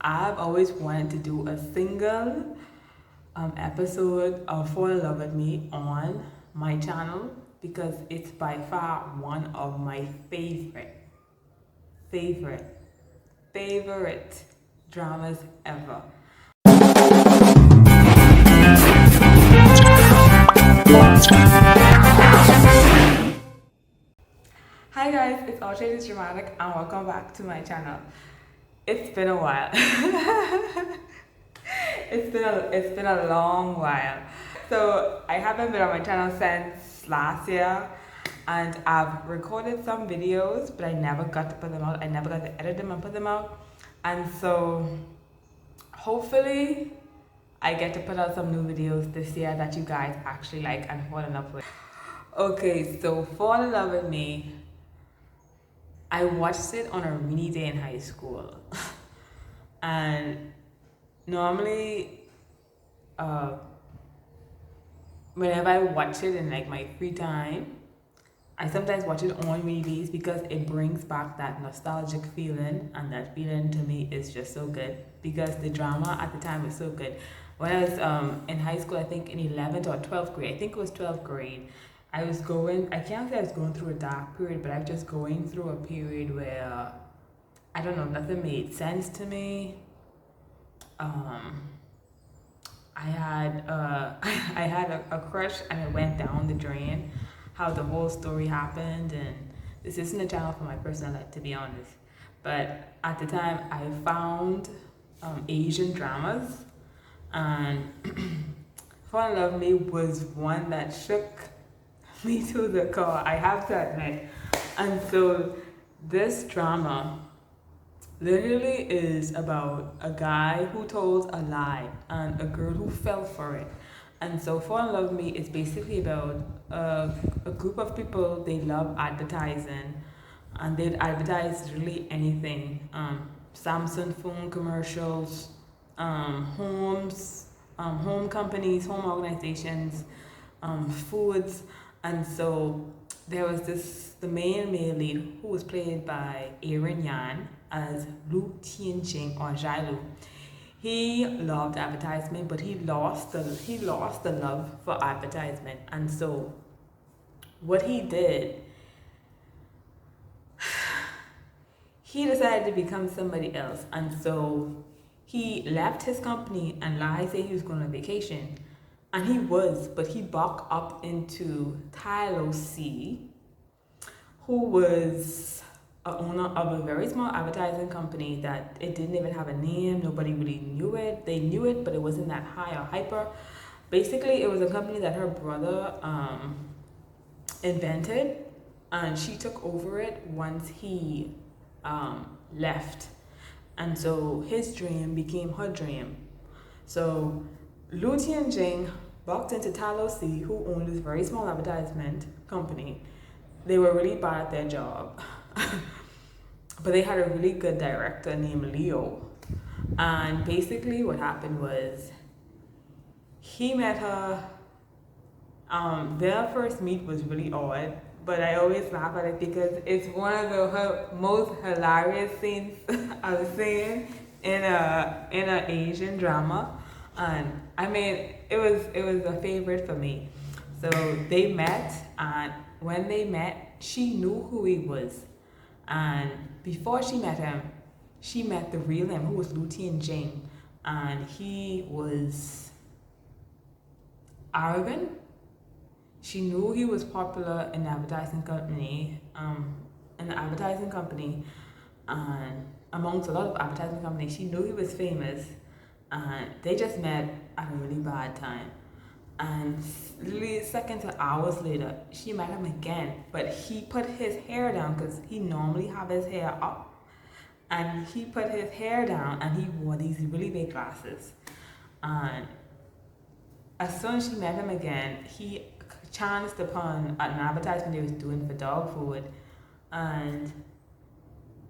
I've always wanted to do a single episode of Fall in Love with Me on my channel because it's by far one of my favorite dramas ever. Hi guys, it's allshadesofdramatic and welcome back to my channel. It's been a while. it's been a long while. So I haven't been on my channel since last year, and I've recorded some videos, but I never got to put them out. I never got to edit them and put them out. And so hopefully I get to put out some new videos this year that you guys actually like and fall in love with. Okay, so Fall in Love with Me, I watched it on a rainy day in high school. And normally, whenever I watch it in like my free time, I sometimes watch it on rainy days because it brings back that nostalgic feeling, and that feeling to me is just so good because the drama at the time was so good. When I was in high school, I think in 11th or 12th grade, I think it was 12th grade, I can't say I was going through a dark period, but I was just going through a period where, I don't know, nothing made sense to me. I had a crush and it went down the drain. How the whole story happened, and this isn't a channel for my personal life, to be honest. But at the time, I found Asian dramas, and Fall in Love with Me was one that shook me to the core, I have to admit. And so this drama literally is about a guy who told a lie and a girl who fell for it. And so Fall in Love with Me is basically about a group of people. They love advertising, and they'd advertise really anything. Samsung phone commercials, homes, home companies, home organizations, foods. And so there was the main male lead who was played by Aaronyan as Tian or XiaoLu. He loved advertisement, but he lost the love for advertisement. And so what he did, he decided to become somebody else. And so he left his company and lied, say he was going on vacation. And he was, but he bucked up into TaoLeSi, who was a owner of a very small advertising company that it didn't even have a name. Nobody really knew it. They knew it, but it wasn't that high or hyper. Basically, it was a company that her brother invented, and she took over it once he left. And so his dream became her dream. So Tian bucked into TaoLeSi, who owned this very small advertisement company. They were really bad at their job. But they had a really good director named Leo. And basically what happened was he met her. Their first meet was really odd, but I always laugh at it because it's one of the most hilarious scenes I've seen in a Asian drama. And I mean, it was a favorite for me. So they met, and when they met, she knew who he was. And before she met him, she met the real him, who was Tian, and he was arrogant. She knew he was popular in the advertising company, and amongst a lot of advertising companies, she knew he was famous. And they just met at a really bad time. And literally seconds or hours later, she met him again, but he put his hair down because he normally have his hair up. And he put his hair down and he wore these really big glasses. And as soon as she met him again, he chanced upon an advertisement they was doing for dog food. And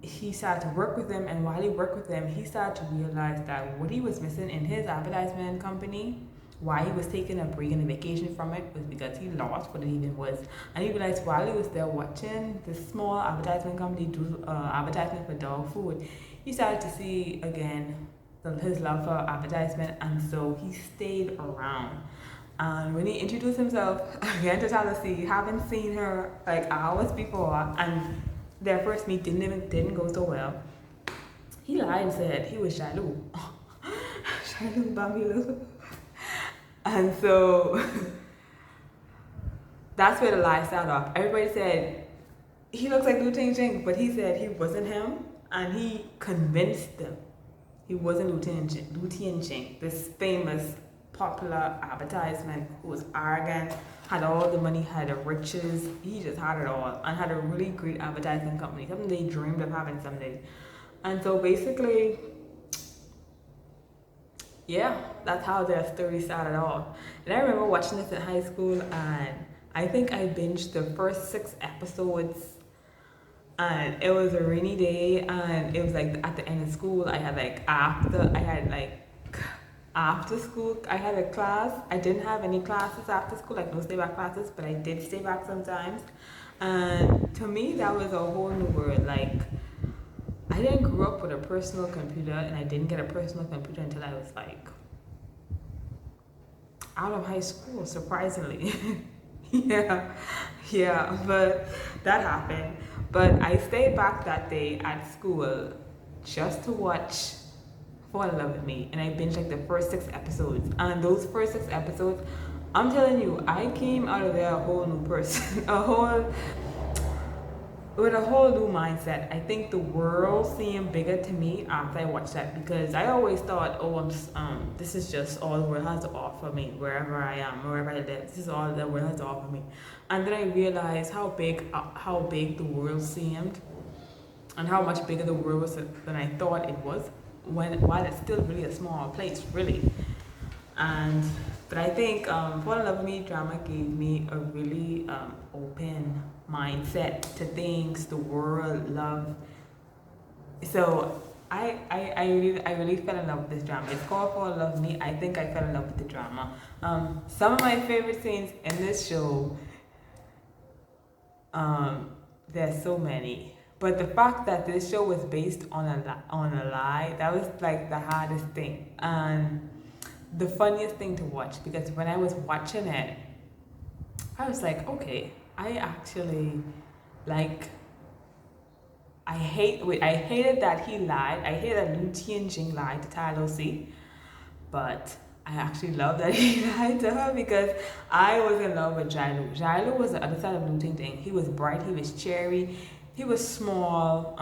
he started to work with them, and while he worked with them, he started to realize that what he was missing in his advertisement company, why he was taking a break and a vacation from it, was because he lost what it even was. And he realized while he was there watching this small advertisement company do advertisement for dog food, he started to see again his love for advertisement, and so he stayed around. And when he introduced himself again to TaoLeSi, haven't seen her like hours before, and their first meet didn't go so well. He lied and said he was XiaoLu. XiaoLu Bambilu. And so that's where the lie started off. Everybody said he looks like Lu Ting, but he said he wasn't him, and he convinced them he wasn't Lu Ting, this famous popular advertisement who was arrogant, had all the money, had the riches. He just had it all and had a really great advertising company, something they dreamed of having someday. And so basically, yeah, that's how their story started off. And I remember watching this in high school, and I think I binged the first 6 episodes, and it was a rainy day, and it was like at the end of school. I had after school, I had a class. I didn't have any classes after school, like no stay back classes, but I did stay back sometimes. And to me, that was a whole new world. Like, I didn't grow up with a personal computer, and I didn't get a personal computer until I was like out of high school, surprisingly. yeah, but that happened. But I stayed back that day at school just to watch Fall in Love with Me, and I binged like the first 6 episodes. And those first 6 episodes, I'm telling you, I came out of there a whole new person, with a whole new mindset. I think the world seemed bigger to me after I watched that, because I always thought, oh, this is just all the world has to offer me, wherever I am, wherever I live. This is all the world has to offer me. And then I realized how big the world seemed, and how much bigger the world was than I thought it was. While it's still really a small place, really. But I think Fall in Love with Me drama gave me a really open mindset to things, the world, love. So I really fell in love with this drama. It's called Fall in Love with Me. I think I fell in love with the drama. Some of my favorite scenes in this show, there's so many. But the fact that this show was based on a lie, that was like the hardest thing. And the funniest thing to watch, because when I was watching it, I was like, okay, I actually like, I hated that he lied. I hated that Lu Ting lied to TaoLeSi, but I actually love that he lied to her, because I was in love with XiaoLu. XiaoLu was the other side of Lu Ting. He was bright, he was cheery, he was small,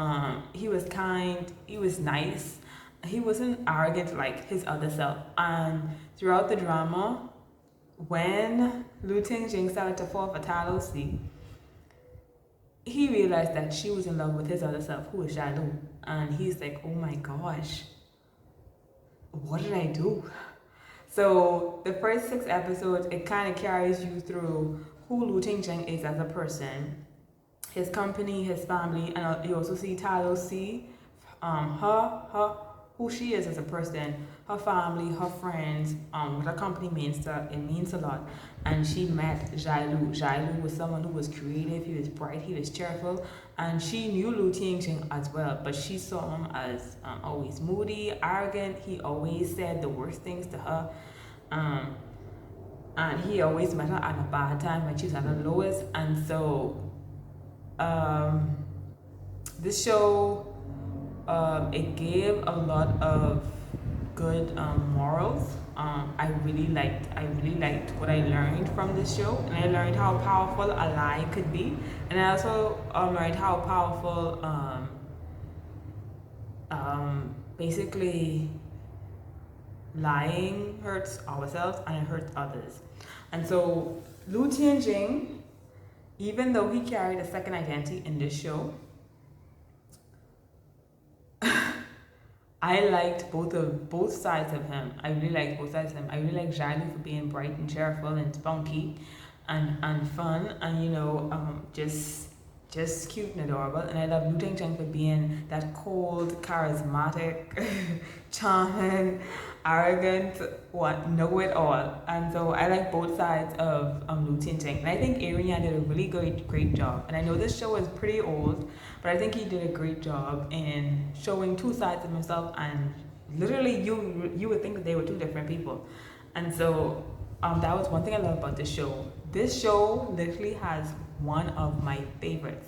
he was kind, he was nice. He wasn't arrogant like his other self. And throughout the drama, when Lu Ting started to fall for TaoLeSi, he realized that she was in love with his other self, who was XiaoLu. And he's like, oh my gosh, what did I do? So the first 6 episodes, it kind of carries you through who Lu Ting is as a person, his company, his family, and you also see TaoLeSi, who she is as a person, her family, her friends, what her company means to her. It means a lot. And she met XiaoLu. XiaoLu was someone who was creative, he was bright, he was cheerful, and she knew Lu Ting as well, but she saw him as always moody, arrogant. He always said the worst things to her, and he always met her at a bad time when she was at her lowest. And so this show, it gave a lot of good morals. I really liked what I learned from this show, and I learned how powerful a lie could be, and I also learned how powerful basically lying hurts ourselves and it hurts others. And so Lu Ting, even though he carried a second identity in this show, I liked both sides of him. I really liked both sides of him. I really liked XiaoLu for being bright and cheerful and spunky and fun, and just cute and adorable. And I love Lu Ting for being that cold, charismatic, charming, arrogant, know-it-all. And so I like both sides of Lu Ting. And I think aaronyan did a really great job. And I know this show is pretty old, but I think he did a great job in showing two sides of himself and Literally, you would think that they were two different people. And so that was one thing I love about this show. This show literally has one of my favorites.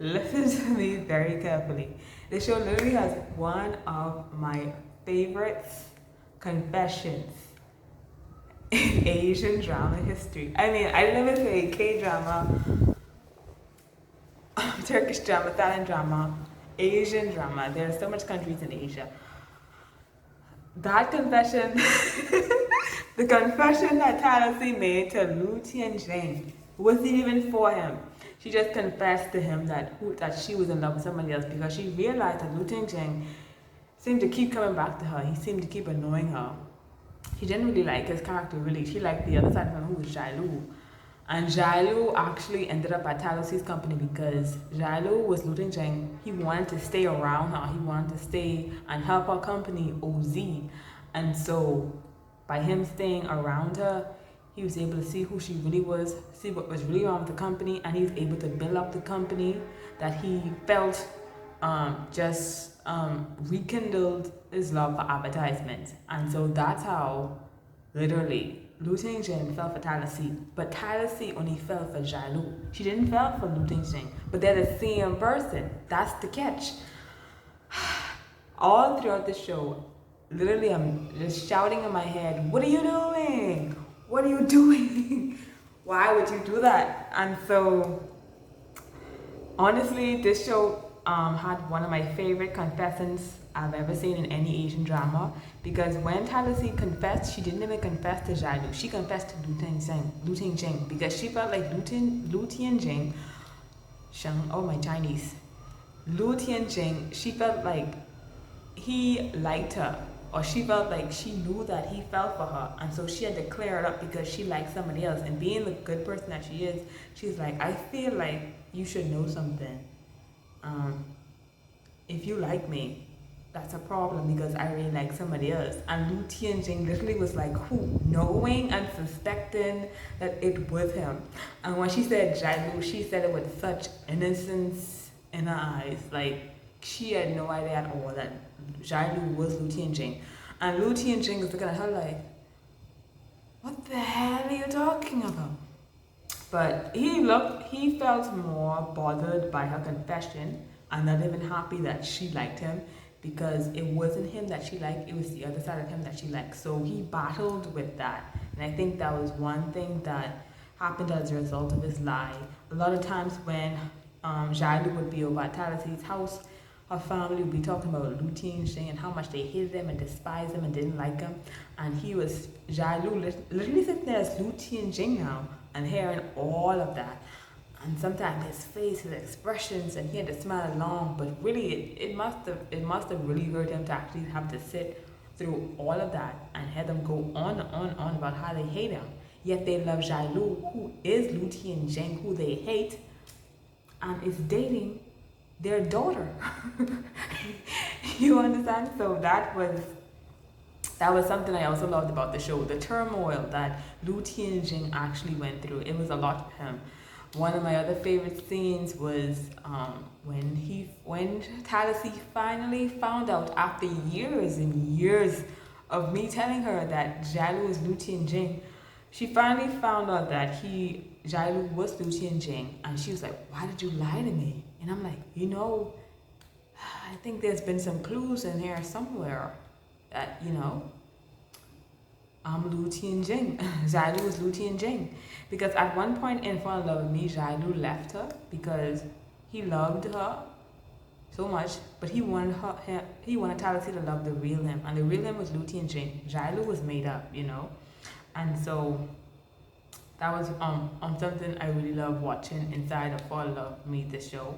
Listen to me very carefully. This show literally has one of my favorites confessions in Asian drama history. I mean, I never say K-drama, Turkish drama, Italian drama, Asian drama. There are so much countries in Asia. That confession, the confession that TaoLeSi made to Lu Tianjing wasn't even for him. She just confessed to him that she was in love with somebody else because she realized that Lu Tianjing seemed to keep coming back to her. He seemed to keep annoying her. She didn't really like his character, really. She liked the other side of him, who was XiaoLu. And XiaoLu actually ended up at TaoLeSi's company because XiaoLu was Lu Tianjing. He wanted to stay around her. He wanted to stay and help her company, OZ. And so by him staying around her, he was able to see who she really was, see what was really wrong with the company, and he was able to build up the company that he felt rekindled his love for advertisements. And so that's how, literally, Lu Tianjing fell for TaoLeSi, but TaoLeSi only fell for XiaoLu. She didn't fall for Lu Tianjing, but they're the same person. That's the catch. All throughout the show, literally, I'm just shouting in my head, "What are you doing? What are you doing? Why would you do that?" And so, honestly, this show had one of my favorite confessions I've ever seen in any Asian drama, because when TaoLeSi confessed, she didn't even confess to XiaoLu. She confessed to Lu Tianjing, because she felt like Lu Tianjing, Lu Tianjing, she felt like he liked her, or she felt like she knew that he fell for her, and so she had to clear it up because she liked somebody else. And being the good person that she is, she's like, "I feel like you should know something. If you like me, that's a problem because I really like somebody else." And Lu Tianjing literally was like, who? Knowing and suspecting that it was him. And when she said XiaoLu, she said it with such innocence in her eyes. Like, she had no idea at all that XiaoLu was Lu Tianjing. And Lu Tianjing is looking at her like, "What the hell are you talking about?" But he felt more bothered by her confession and not even happy that she liked him, because it wasn't him that she liked, it was the other side of him that she liked. So he battled with that. And I think that was one thing that happened as a result of his lie. A lot of times when XiaoLu would be over at TaoLeSi's house, her family would be talking about Lu Tianjing and how much they hated him and despised him and didn't like him. And XiaoLu literally sitting there as Lu Tianjing now and hearing all of that. And sometimes his face, his expressions, and he had to smile along. But really, it must have really hurt him to actually have to sit through all of that and have them go on and on and on about how they hate him. Yet they love XiaoLu, who is Lu Tianjing, who they hate, and is dating their daughter. You understand? So that was something I also loved about the show. The turmoil that Lu Tianjing actually went through. It was a lot for him. One of my other favorite scenes was when TaoLeSi finally found out, after years and years of me telling her that XiaoLu is Lu Tianjing, she finally found out that XiaoLu was Lu Tianjing, and she was like, "Why did you lie to me?" And I'm like, I think there's been some clues in here somewhere that, I'm Lu Tianjing. XiaoLu is Lu Tianjing. Because at one point in Fall in Love with Me, XiaoLu left her because he loved her so much, but he wanted TaoLeSi to love the real him, and the real him was Lu Tianjing. XiaoLu was made up, and so that was something I really love watching inside of Fall in Love with Me, this show.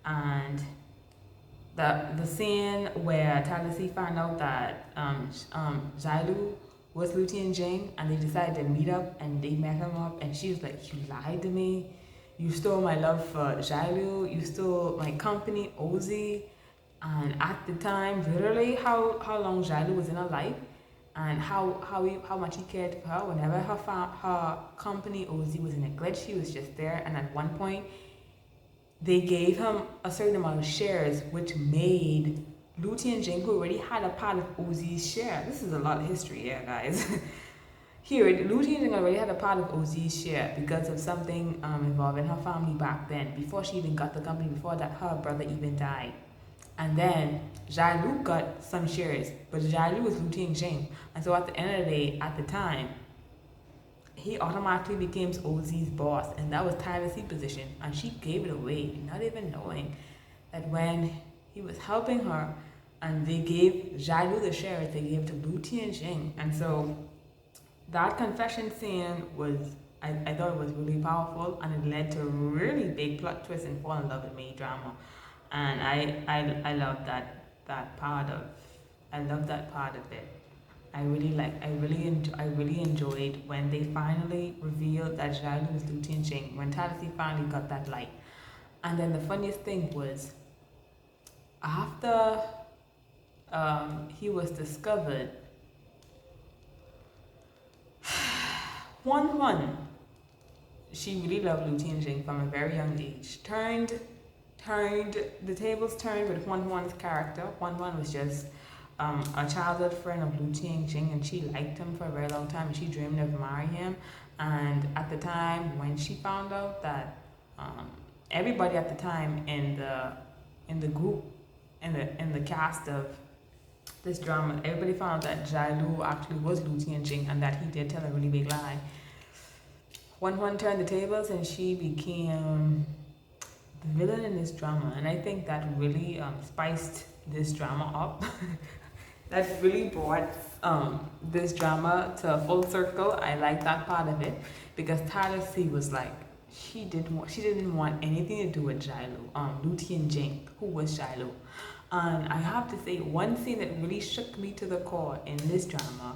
And the scene where TaoLeSi found out that XiaoLu was Lu Tianjing, and they decided to meet up, and they met him up, and she was like, "You lied to me. You stole my love for XiaoLu. You stole my company, OZ." And at the time, literally how long XiaoLu was in her life, and how much he cared for her. Whenever her company, OZ, was in a glitch, he was just there. And at one point, they gave him a certain amount of shares, which made Lu Tianjing, who already had a part of Ozi's share. This is a lot of history here, guys. Here, Lu Tianjing already had a part of Ozi's share because of something involving her family back then, before she even got the company, before that her brother even died. And then XiaoLu got some shares, but XiaoLu was Lu Tianjing. And so at the end of the day, at the time, he automatically became Ozi's boss, and that was TaoLeSi's position, and she gave it away, not even knowing that when he was helping her, and they gave XiaoLu the shares, they gave to Lu Tianjing. And so that confession scene was, I thought it was really powerful, and it led to a really big plot twist and fall in love with me drama. And I love that part of, I love that part of it. I really enjoyed when they finally revealed that XiaoLu was Lu Tianjing, when TaoLeSi finally got that light. And then the funniest thing was, after he was discovered, Huan, she really loved Lu Tianjing from a very young age. The tables turned with Huan's character. Huan was just a childhood friend of Lu Tianjing, and she liked him for a very long time, and she dreamed of marrying him. And at the time when she found out that everybody at the time in the group, in the cast of this drama, everybody found out that XiaoLu actually was Lu Tianjing, and that he did tell a really big lie. Huan turned the tables, and she became the villain in this drama, and I think that really spiced this drama up. That really brought this drama to a full circle. I like that part of it, because TaoLeSi was like, she didn't want anything to do with XiaoLu, Lu Tianjing, who was XiaoLu. And I have to say, one scene that really shook me to the core in this drama,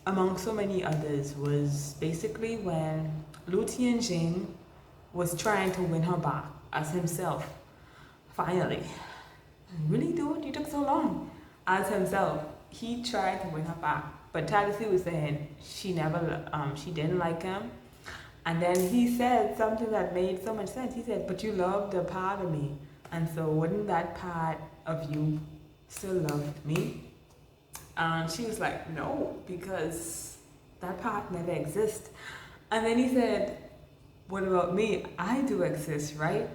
among so many others, was basically when Lu Tianjing was trying to win her back as himself. Finally. Really, dude? You took so long. As himself, he tried to win her back. But TaoLeSi was saying she didn't like him. And then he said something that made so much sense. He said, but you loved a part of me. And so wouldn't that part of you still love me? And she was like, no, because that part never exists. And then he said, what about me? I do exist, right?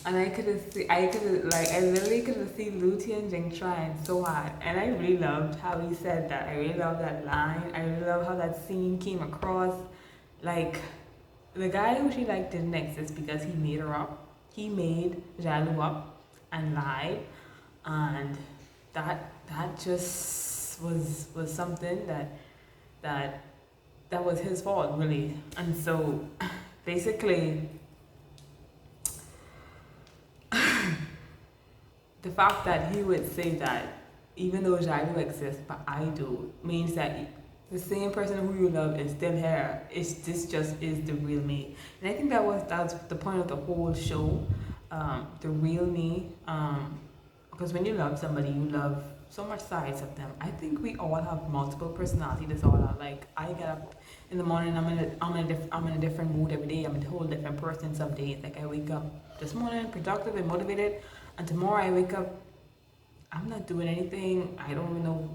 And I literally could have seen Lu Tianjing trying so hard. And I really loved how he said that. I really loved that line. I really love how that scene came across. Like, the guy who she liked didn't exist because he made her up. He made XiaoLu up and lied. And that just was something that was his fault, really. And so basically, the fact that he would say that even though XiaoLu exists, but I do, means that the same person who you love is still here. This just is the real me. And I think that's the point of the whole show, the real me. Because when you love somebody, you love so much sides of them. I think we all have multiple personality disorder. Like, I get up in the morning, I'm in a different mood every day. I'm a whole different person some days. Like, I wake up this morning productive and motivated, and tomorrow I wake up, I'm not doing anything. I don't even know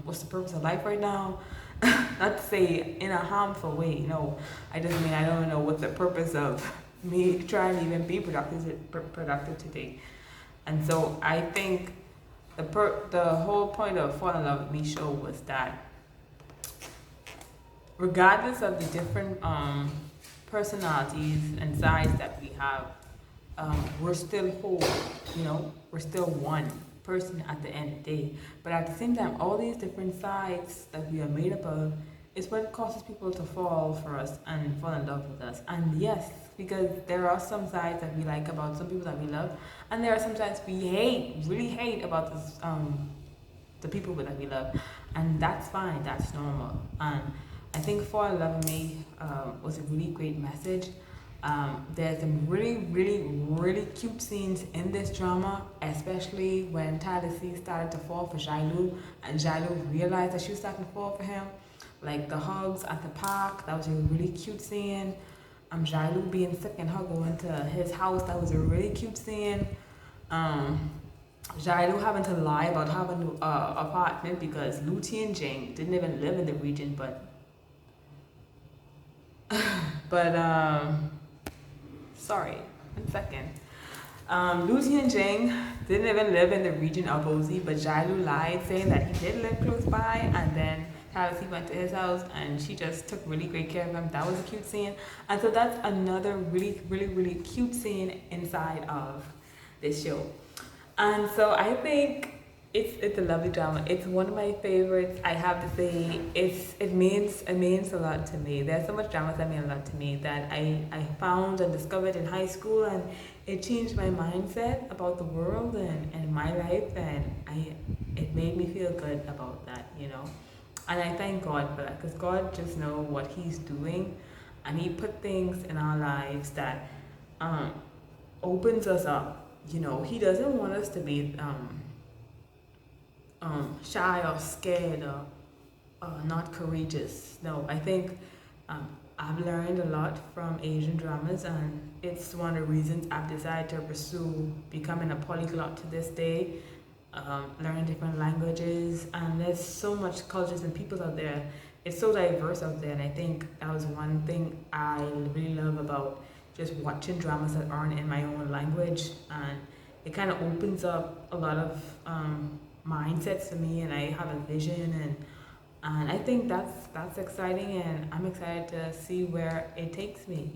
what's the purpose of life right now. Not to say in a harmful way, no. I just mean I don't even know what's the purpose of me trying to even be productive today. And so I think the whole point of Fall in Love With Me show was that regardless of the different personalities and sides that we have, we're still whole, we're still one person at the end of the day. But at the same time, all these different sides that we are made up of is what causes people to fall for us and fall in love with us. And yes, because there are some sides that we like about some people that we love, and there are some sides we really hate about this, the people that we love, and that's fine, that's normal. And I think Fall in Love With Me was a really great message. There's some really, really, really cute scenes in this drama, especially when TaoLeSi started to fall for XiaoLu, and XiaoLu realized that she was starting to fall for him. Like the hugs at the park, that was a really cute scene. XiaoLu being sick and her going to his house, that was a really cute scene. XiaoLu having to lie about having an apartment because Lu and Zing didn't even live in the region, but sorry, 1 second. Lu and Zing didn't even live in the region of Ozi, but XiaoLu lied, saying that he did live close by, and then TaoLeSi went to his house and she just took really great care of him. That was a cute scene. And so that's another really, really, really cute scene inside of this show. And so I think it's a lovely drama. It's one of my favorites. I have to say, it means a lot to me. There's so much dramas that mean a lot to me that I found and discovered in high school, and it changed my mindset about the world and my life, and it made me feel good about that. And I thank God for that, because God just knows what He's doing, and He put things in our lives that opens us up. He doesn't want us to be shy or scared or not courageous. No, I think I've learned a lot from Asian dramas, and it's one of the reasons I've decided to pursue becoming a polyglot to this day. Learn different languages, and there's so much cultures and peoples out there. It's so diverse out there, and I think that was one thing I really love about just watching dramas that aren't in my own language, and it kind of opens up a lot of mindsets for me, and I have a vision, and I think that's exciting, and I'm excited to see where it takes me.